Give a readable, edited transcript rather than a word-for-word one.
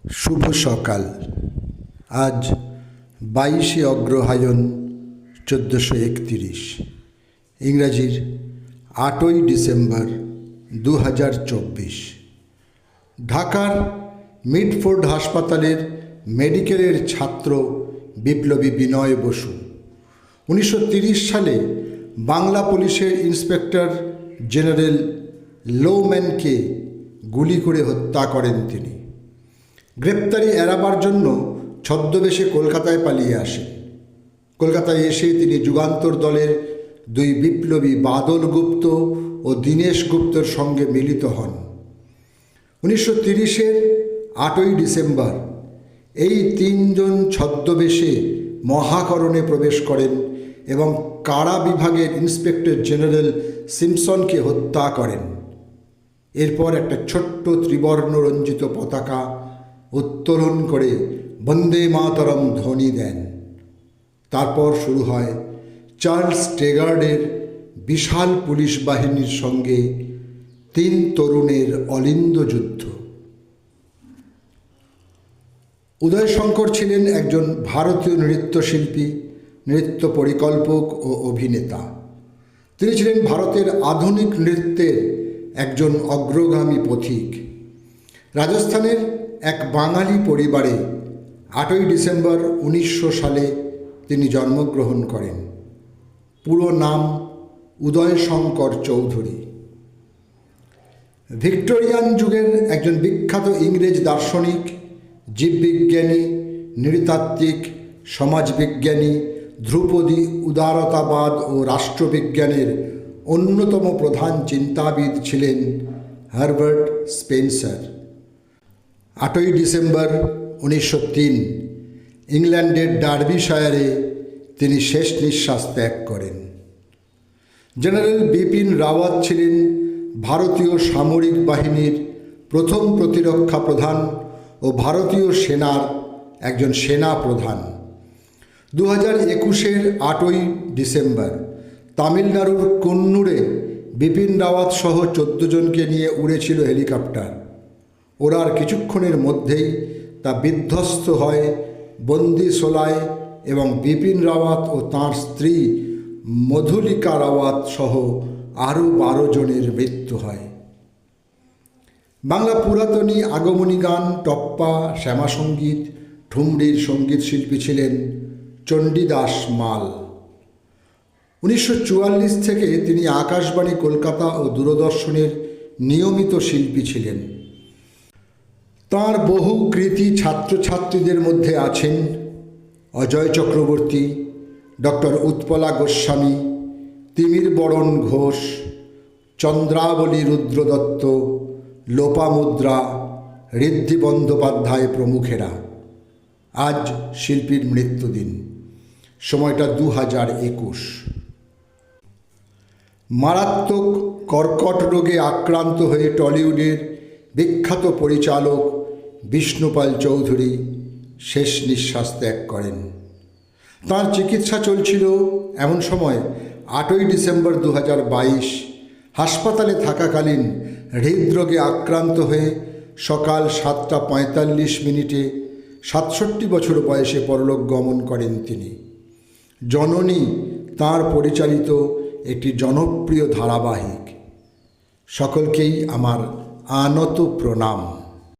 শুভ সকাল। আজ 22শে অগ্রহায়ণ 1431, ইংরাজির 8ই ডিসেম্বর 2024। ঢাকার মিডফোর্ড হাসপাতালের মেডিকেলের ছাত্র বিপ্লবী বিনয় বসু 1930 সালে বাংলা পুলিশের ইন্সপেক্টর জেনারেল লোম্যানকে গুলি করে হত্যা করেন তিনি। গ্রেপ্তারি এড়াবার জন্য ছদ্মবেশে কলকাতায় পালিয়ে আসেন। কলকাতায় এসে তিনি যুগান্তর দলের দুই বিপ্লবী বাদল গুপ্ত ও দীনেশ গুপ্তর সঙ্গে মিলিত হন। 1930-এর 8ই ডিসেম্বর এই তিনজন ছদ্মবেশে মহাকরণে প্রবেশ করেন এবং কারা বিভাগের ইন্সপেক্টর জেনারেল সিম্পসনকে হত্যা করেন। এরপর একটা ছোট্ট ত্রিবর্ণ রঞ্জিত পতাকা উত্তোলন করে বন্দে মাতরম ধ্বনি দেন। তারপর শুরু হয় চার্লস টেগার্ডের বিশাল পুলিশ বাহিনীর সঙ্গে তিন তরুণের অলিন্দ যুদ্ধ। উদয়শঙ্কর ছিলেন একজন ভারতীয় নৃত্যশিল্পী, নৃত্য পরিকল্পক ও অভিনেতা। তিনি ছিলেন ভারতের আধুনিক নৃত্যের একজন অগ্রগামী পথিক। রাজস্থানের এক বাঙালি পরিবারে 8ই ডিসেম্বর 1900 সালে তিনি জন্মগ্রহণ করেন। পুরো নাম উদয়শঙ্কর চৌধুরী। ভিক্টোরিয়ান যুগের একজন বিখ্যাত ইংরেজ দার্শনিক, জীববিজ্ঞানী, নৃতাত্ত্বিক, সমাজবিজ্ঞানী, ধ্রুপদী উদারতাবাদ ও রাষ্ট্রবিজ্ঞানের অন্যতম প্রধান চিন্তাবিদ ছিলেন হারবার্ট স্পেন্সার। 8ই ডিসেম্বর 1903 ইংল্যান্ডের ডার্বিশায়ারে তিনি শেষ নিঃশ্বাস ত্যাগ করেন। জেনারেল বিপিন রাওয়াত ছিলেন ভারতীয় সামরিক বাহিনীর প্রথম প্রতিরক্ষা প্রধান ও ভারতীয় সেনার একজন সেনা প্রধান। 2021-এর 8ই ডিসেম্বর তামিলনাড়ুর কন্নুরে বিপিন রাওয়াত সহ 14 জনকে নিয়ে উড়েছিল হেলিকপ্টার। ওড়ার কিছুক্ষণের মধ্যেই তা বিধ্বস্ত হয় বন্দিশোলায় এবং বিপিন রাওয়াত ও তাঁর স্ত্রী মধুলিকা রাওয়াত সহ আরও 12 জনের মৃত্যু হয়। বাংলা পুরাতনী আগমনী গান, টপ্পা, শ্যামাসঙ্গীত, ঠুমরির সঙ্গীত শিল্পী ছিলেন চণ্ডীদাস মাল। 1944 থেকে তিনি আকাশবাণী কলকাতা ও দূরদর্শনের নিয়মিত শিল্পী ছিলেন। তাঁর বহু কৃতি ছাত্রছাত্রীদের মধ্যে আছেন অজয় চক্রবর্তী, ডক্টর উৎপলা গোস্বামী, তিমির বরণ ঘোষ, চন্দ্রাবলী রুদ্র দত্ত, লোপামুদ্রা, ঋদ্ধি বন্দ্যোপাধ্যায় প্রমুখেরা। আজ শিল্পীর মৃত্যুদিন। সময়টা 2021। মারাত্মক কর্কট রোগে আক্রান্ত হয়ে টলিউডের বিখ্যাত পরিচালক বিষ্ণুপাল চৌধুরী শেষ নিঃশ্বাস ত্যাগ করেন। তাঁর চিকিৎসা চলছিল এমন সময় 8ই ডিসেম্বর 2022 হাসপাতালে থাকাকালীন হৃদরোগে আক্রান্ত হয়ে সকাল 7:45 67 বছর বয়সে পরলোক গমন করেন তিনি। জননী তাঁর পরিচালিত একটি জনপ্রিয় ধারাবাহিক। সকলকেই আমার আনত প্রণাম।